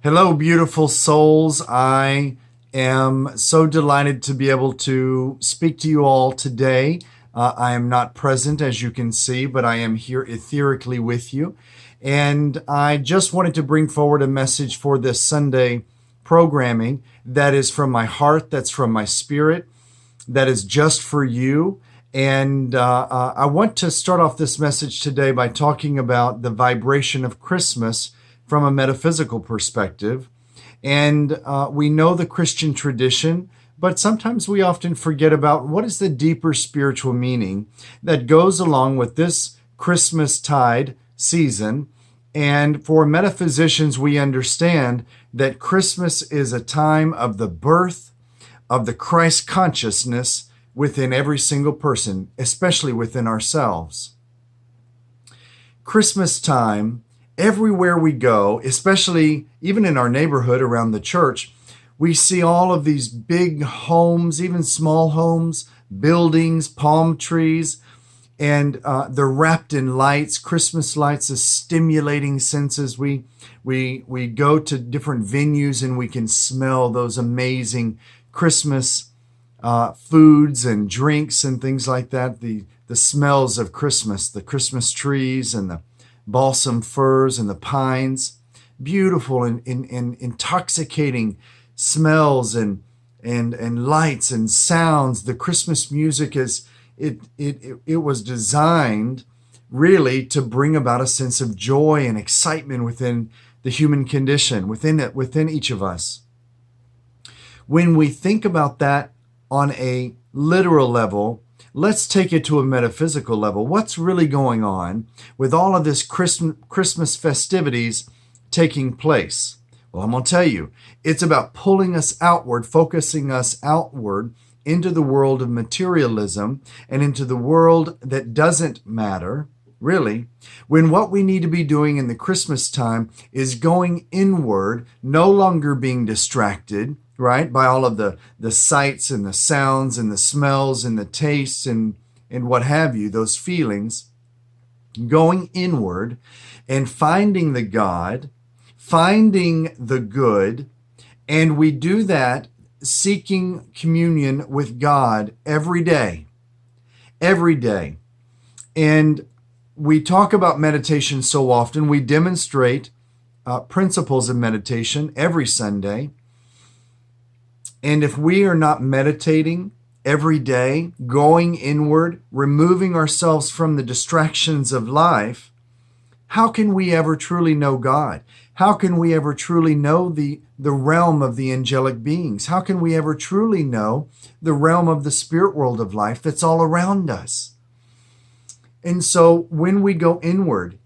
Hello, beautiful souls. I am so delighted to be able to speak to you all today. I am not present, as you can see, but I am here etherically with you. And I just wanted to bring forward a message for this Sunday programming that is from my heart, that's from my spirit, that is just for you. And I want to start off this message today by talking about the vibration of Christmas from a metaphysical perspective. And we know the Christian tradition, but sometimes we often forget about what is the deeper spiritual meaning that goes along with this Christmas tide season. And for metaphysicians, we understand that Christmas is a time of the birth of the Christ consciousness within every single person, especially within ourselves. Christmas time, everywhere we go, especially even in our neighborhood around the church, we see all of these big homes, even small homes, buildings, palm trees, and they're wrapped in lights. Christmas lights is stimulating senses. We go to different venues and we can smell those amazing Christmas foods and drinks and things like that. The smells of Christmas, the Christmas trees and the balsam firs and the pines, beautiful and intoxicating smells and lights and sounds. The Christmas music it was designed really to bring about a sense of joy and excitement within the human condition, within each of us. When we think about that on a literal level, let's take it to a metaphysical level. What's really going on with all of this Christmas festivities taking place? Well, I'm going to tell you, it's about pulling us outward, focusing us outward into the world of materialism and into the world that doesn't matter, really, when what we need to be doing in the Christmas time is going inward, no longer being distracted, right, by all of the sights and the sounds and the smells and the tastes and what have you, those feelings, going inward and finding the God, finding the good, and we do that seeking communion with God every day. And we talk about meditation so often. We demonstrate principles of meditation every Sunday. And if we are not meditating every day, going inward, removing ourselves from the distractions of life, how can we ever truly know God? How can we ever truly know the realm of the angelic beings? How can we ever truly know the realm of the spirit world of life that's all around us? And so when we go inward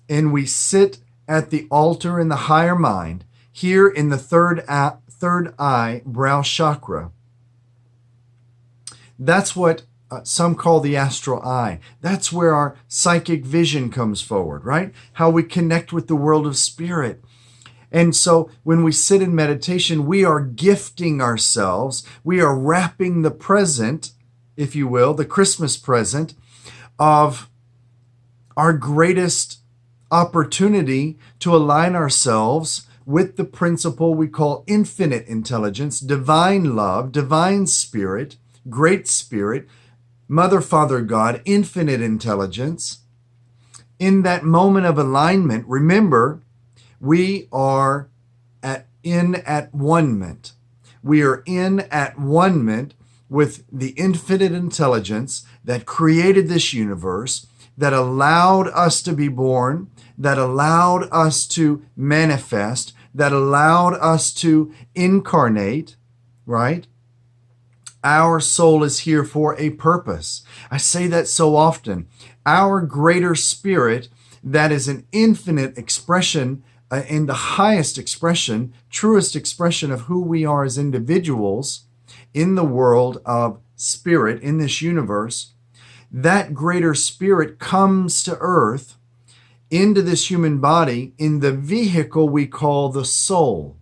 and we sit at the altar in the higher mind, here in the third eye, brow chakra. That's what some call the astral eye. That's where our psychic vision comes forward, right? How we connect with the world of spirit. And so when we sit in meditation, we are gifting ourselves. We are wrapping the present, if you will, the Christmas present of our greatest opportunity to align ourselves with the principle we call infinite intelligence, divine love, divine spirit, great spirit, Mother, Father, God, infinite intelligence. In that moment of alignment, remember, we are in at one-ment. We are in at one-ment with the infinite intelligence that created this universe, that allowed us to be born, that allowed us to manifest, that allowed us to incarnate, right? Our soul is here for a purpose. I say that so often. Our greater spirit, that is an infinite expression and the highest expression, truest expression of who we are as individuals in the world of spirit, in this universe, that greater spirit comes to earth into this human body in the vehicle we call the soul.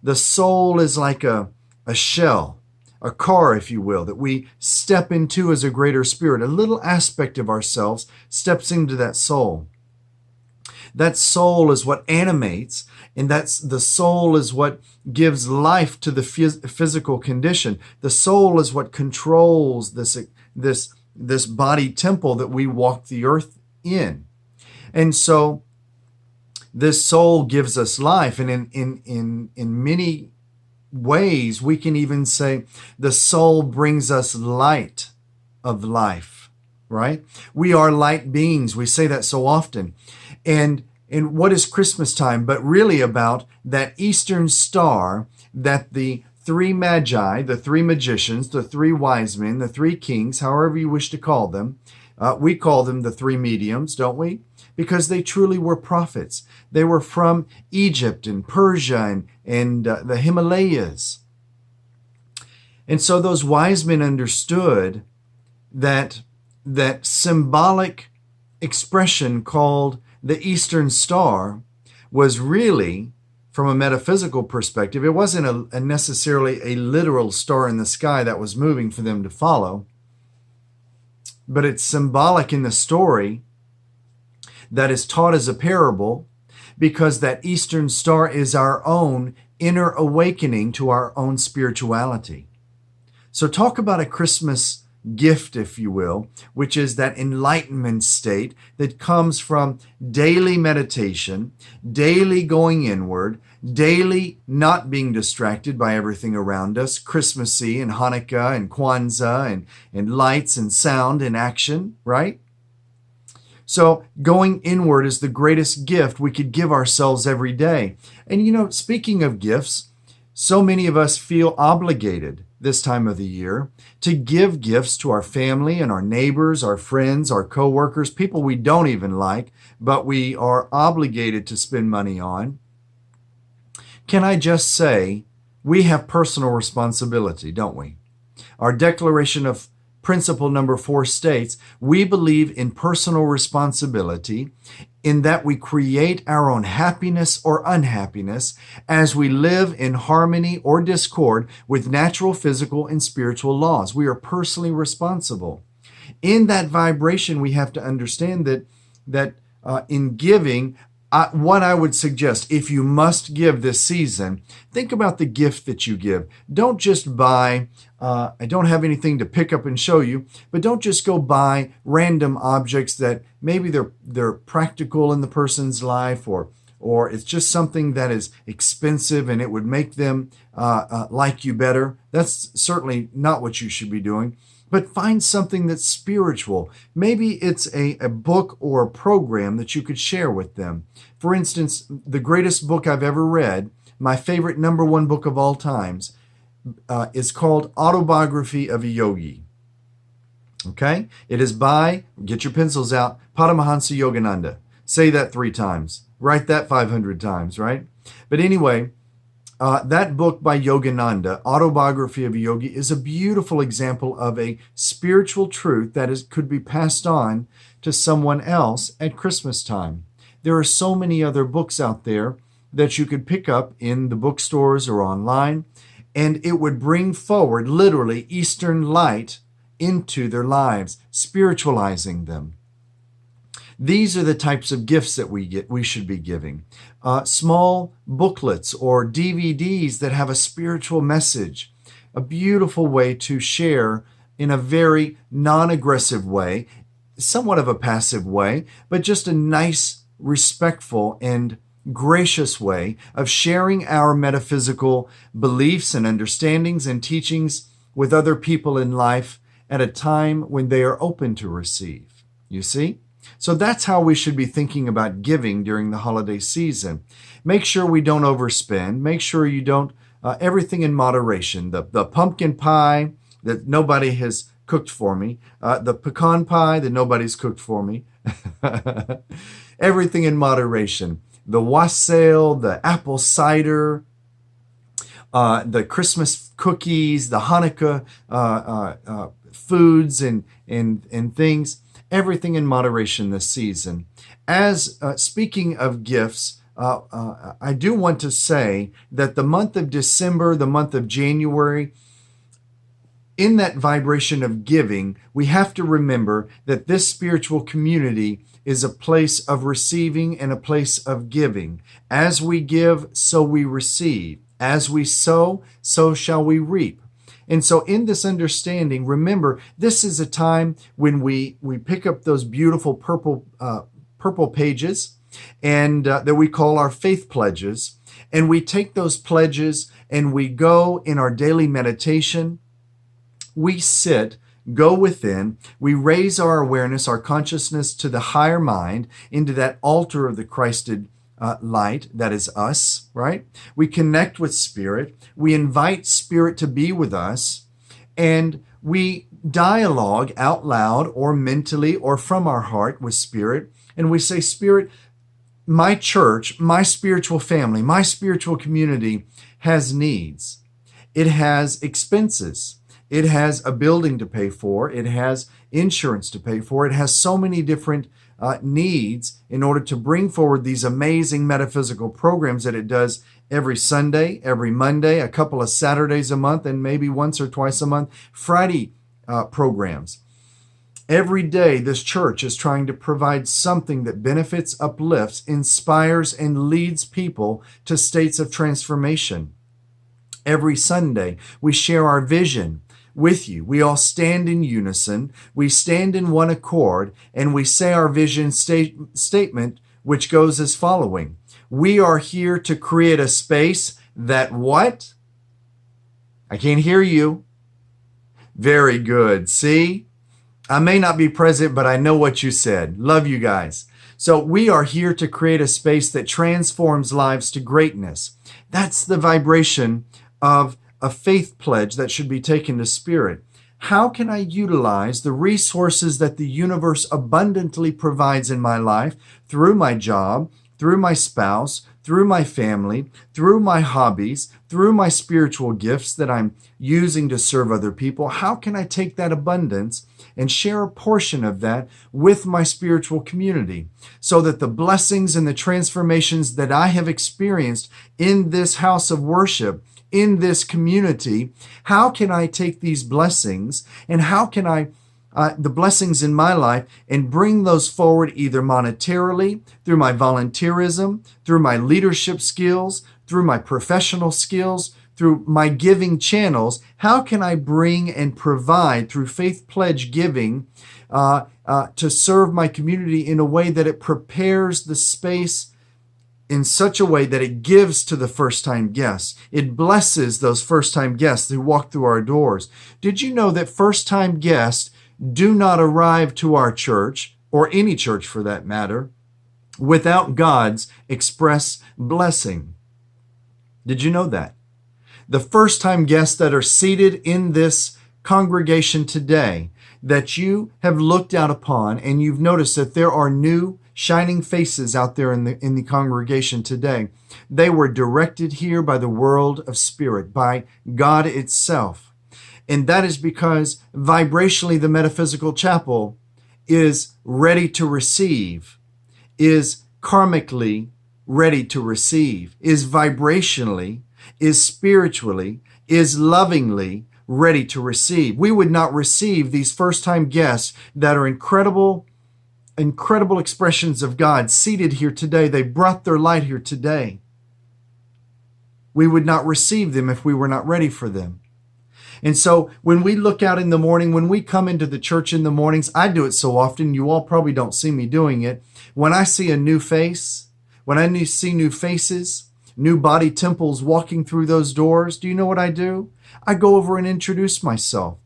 The soul is like a shell, a car, if you will, that we step into as a greater spirit. A little aspect of ourselves steps into that soul. That soul is what animates And that's the soul is what gives life to the physical condition. The soul is what controls this body temple that we walk the earth in. And so this soul gives us life. And in many ways, we can even say the soul brings us light of life, right? We are light beings. We say that so often. And what is Christmas time but really about that Eastern star that the three magi, the three magicians, the three wise men, the three kings, however you wish to call them, we call them the three mediums, don't we? Because they truly were prophets. They were from Egypt and Persia and the Himalayas. And so those wise men understood that symbolic expression called the Eastern Star was really, from a metaphysical perspective, it wasn't necessarily a literal star in the sky that was moving for them to follow, but it's symbolic in the story that is taught as a parable, because that Eastern Star is our own inner awakening to our own spirituality. So talk about a Christmas gift, if you will, which is that enlightenment state that comes from daily meditation, daily going inward, daily not being distracted by everything around us, Christmassy and Hanukkah and Kwanzaa and lights and sound and action, right? So going inward is the greatest gift we could give ourselves every day. And speaking of gifts, so many of us feel obligated this time of the year to give gifts to our family and our neighbors, our friends, our coworkers, people we don't even like, but we are obligated to spend money on. Can I just say, we have personal responsibility, don't we? Our Declaration of Principle number 4 states, we believe in personal responsibility in that we create our own happiness or unhappiness as we live in harmony or discord with natural, physical, and spiritual laws. We are personally responsible. In that vibration, we have to understand that in giving, what I would suggest, if you must give this season, think about the gift that you give. Don't just buy, I don't have anything to pick up and show you, but don't just go buy random objects that maybe they're practical in the person's life, or it's just something that is expensive and it would make them like you better. That's certainly not what you should be doing. But find something that's spiritual. Maybe it's a book or a program that you could share with them. For instance, the greatest book I've ever read, my favorite number 1 book of all times, is called Autobiography of a Yogi. Okay? It is by, get your pencils out, Paramahansa Yogananda. Say that 3 times. Write that 500 times, right? But anyway, that book by Yogananda, Autobiography of a Yogi, is a beautiful example of a spiritual truth that could be passed on to someone else at Christmas time. There are so many other books out there that you could pick up in the bookstores or online, and it would bring forward literally Eastern light into their lives, spiritualizing them. These are the types of gifts that we should be giving. Small booklets or DVDs that have a spiritual message, a beautiful way to share in a very non-aggressive way, somewhat of a passive way, but just a nice, respectful, and gracious way of sharing our metaphysical beliefs and understandings and teachings with other people in life at a time when they are open to receive. You see? So that's how we should be thinking about giving during the holiday season. Make sure we don't overspend. Make sure you don't, everything in moderation. The pumpkin pie that nobody has cooked for me, the pecan pie that nobody's cooked for me, everything in moderation. The wassail, the apple cider, the Christmas cookies, the Hanukkah foods and things. Everything in moderation this season. As speaking of gifts, I do want to say that the month of December, the month of January, in that vibration of giving, we have to remember that this spiritual community is a place of receiving and a place of giving. As we give, so we receive. As we sow, so shall we reap. And so in this understanding, remember, this is a time when we pick up those beautiful purple pages and that we call our faith pledges. And we take those pledges and we go in our daily meditation. We sit, go within, we raise our awareness, our consciousness to the higher mind, into that altar of the Christed light, that is us, right? We connect with Spirit. We invite Spirit to be with us, and we dialogue out loud or mentally or from our heart with Spirit, and we say, Spirit, my church, my spiritual family, my spiritual community has needs. It has expenses. It has a building to pay for. It has insurance to pay for. It has so many different needs in order to bring forward these amazing metaphysical programs that it does every Sunday, every Monday, a couple of Saturdays a month, and maybe once or twice a month, Friday programs. Every day, this church is trying to provide something that benefits, uplifts, inspires, and leads people to states of transformation. Every Sunday, we share our vision with you. We all stand in unison. We stand in one accord, and we say our vision statement, which goes as following. We are here to create a space that what? I can't hear you. Very good. See? I may not be present, but I know what you said. Love you guys. So we are here to create a space that transforms lives to greatness. That's the vibration of a faith pledge that should be taken to Spirit. How can I utilize the resources that the universe abundantly provides in my life through my job, through my spouse, through my family, through my hobbies, through my spiritual gifts that I'm using to serve other people? How can I take that abundance and share a portion of that with my spiritual community so that the blessings and the transformations that I have experienced in this house of worship, in this community, how can I take these blessings and how can I the blessings in my life and bring those forward either monetarily, through my volunteerism, through my leadership skills, through my professional skills, through my giving channels? How can I bring and provide through faith pledge giving to serve my community in a way that it prepares the space in such a way that it gives to the first-time guests? It blesses those first-time guests who walk through our doors. Did you know that first-time guests do not arrive to our church, or any church for that matter, without God's express blessing? Did you know that? The first-time guests that are seated in this congregation today, that you have looked out upon and you've noticed that there are new shining faces out there in the congregation today. They were directed here by the world of spirit, by God itself. And that is because vibrationally the Metaphysical Chapel is ready to receive, is karmically ready to receive, is vibrationally, is spiritually, is lovingly ready to receive. We would not receive these first-time guests that are incredible expressions of God seated here today. They brought their light here today. We would not receive them if we were not ready for them. And so when we look out in the morning, when we come into the church in the mornings, I do it so often, you all probably don't see me doing it. When I see a new face, when I see new faces, new body temples walking through those doors, do you know what I do? I go over and introduce myself.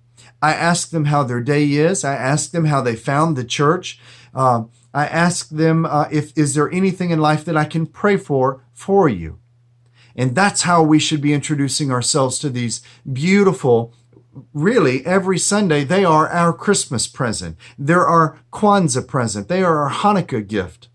I ask them how their day is. I ask them how they found the church. I ask them is there anything in life that I can pray for you. And that's how we should be introducing ourselves to these beautiful, really every Sunday, they are our Christmas present. They're our Kwanzaa present. They are our Hanukkah gift.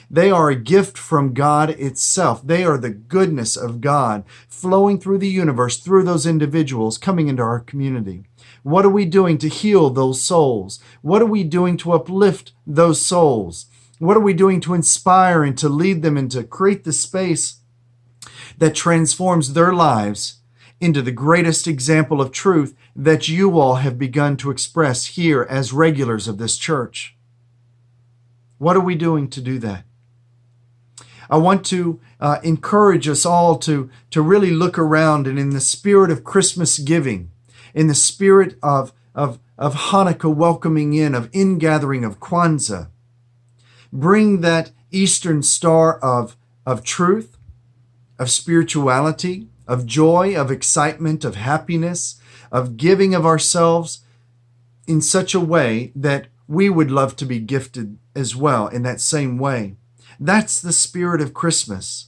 They are a gift from God itself. They are the goodness of God flowing through the universe, through those individuals coming into our community. What are we doing to heal those souls? What are we doing to uplift those souls? What are we doing to inspire and to lead them and to create the space that transforms their lives into the greatest example of truth that you all have begun to express here as regulars of this church? What are we doing to do that? I want to encourage us all to really look around, and in the spirit of Christmas giving, in the spirit of Hanukkah welcoming in, of ingathering, of Kwanzaa, bring that Eastern star of truth, of spirituality, of joy, of excitement, of happiness, of giving of ourselves in such a way that we would love to be gifted as well in that same way. That's the spirit of Christmas.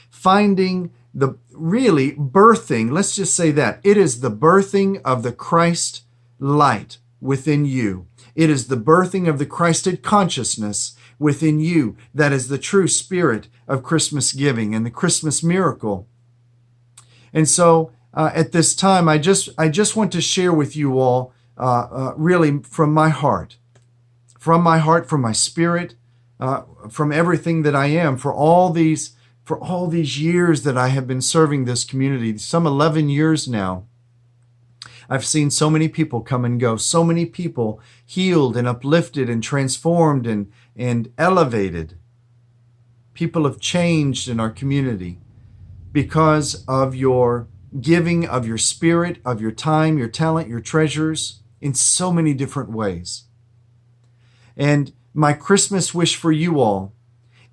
Finding the really birthing, let's just say that. It is the birthing of the Christ light within you. It is the birthing of the Christed consciousness within you. That is the true spirit of Christmas giving and the Christmas miracle. And so at this time, I just want to share with you all really from my heart, from my spirit, from everything that I am, for all these years that I have been serving this community, some 11 years now. I've seen so many people come and go, so many people healed and uplifted and transformed and elevated. People have changed in our community because of your giving of your spirit, of your time, your talent, your treasures in so many different ways. And my Christmas wish for you all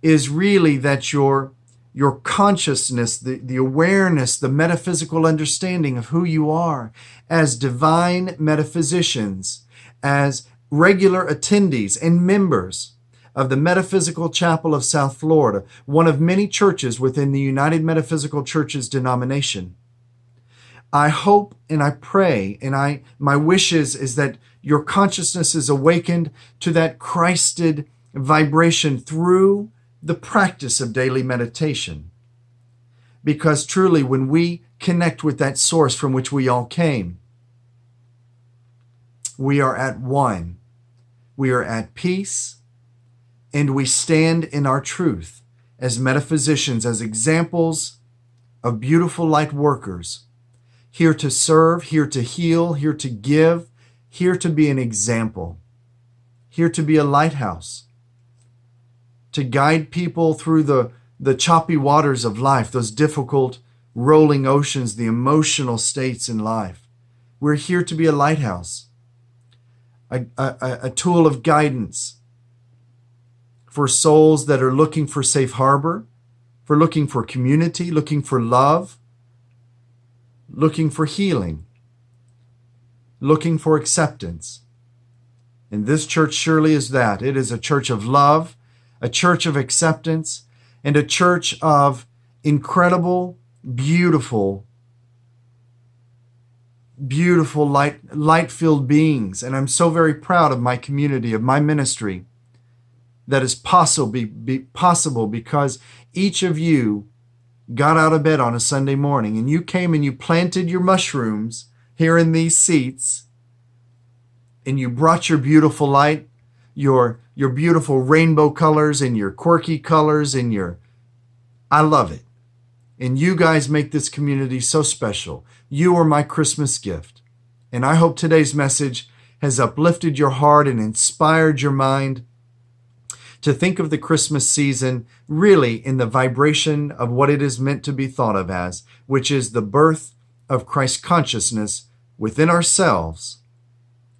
is really that your consciousness, the awareness, the metaphysical understanding of who you are as divine metaphysicians, as regular attendees and members of the Metaphysical Chapel of South Florida, one of many churches within the United Metaphysical Churches denomination. I hope and I pray and my wish is that your consciousness is awakened to that Christed vibration through the practice of daily meditation. Because truly, when we connect with that source from which we all came, we are at one. We are at peace, and we stand in our truth as metaphysicians, as examples of beautiful light workers, here to serve, here to heal, here to give, here to be an example, here to be a lighthouse, to guide people through the choppy waters of life, those difficult rolling oceans, the emotional states in life. We're here to be a lighthouse, a tool of guidance for souls that are looking for safe harbor, for looking for community, looking for love, looking for healing, looking for acceptance. And this church surely is that. It is a church of love, a church of acceptance, and a church of incredible, beautiful light-filled beings. And I'm so very proud of my community, of my ministry, that is possible because each of you got out of bed on a Sunday morning and you came and you planted your mushrooms here in these seats, and you brought your beautiful light, your beautiful rainbow colors and your quirky colors and I love it. And you guys make this community so special. You are my Christmas gift. And I hope today's message has uplifted your heart and inspired your mind to think of the Christmas season really in the vibration of what it is meant to be thought of as, which is the birth of Christ consciousness within ourselves,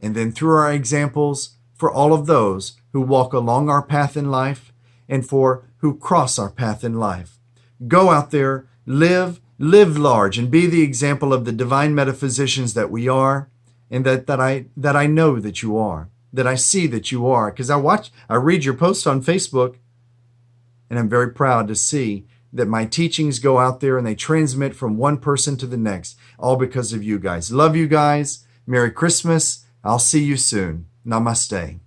and then through our examples for all of those who walk along our path in life and for who cross our path in life. Go out there, live large, and be the example of the divine metaphysicians that we are, and that I know that you are, that I see that you are, because I read your posts on Facebook, and I'm very proud to see that my teachings go out there and they transmit from one person to the next, all because of you guys. Love you guys. Merry Christmas. I'll see you soon. Namaste.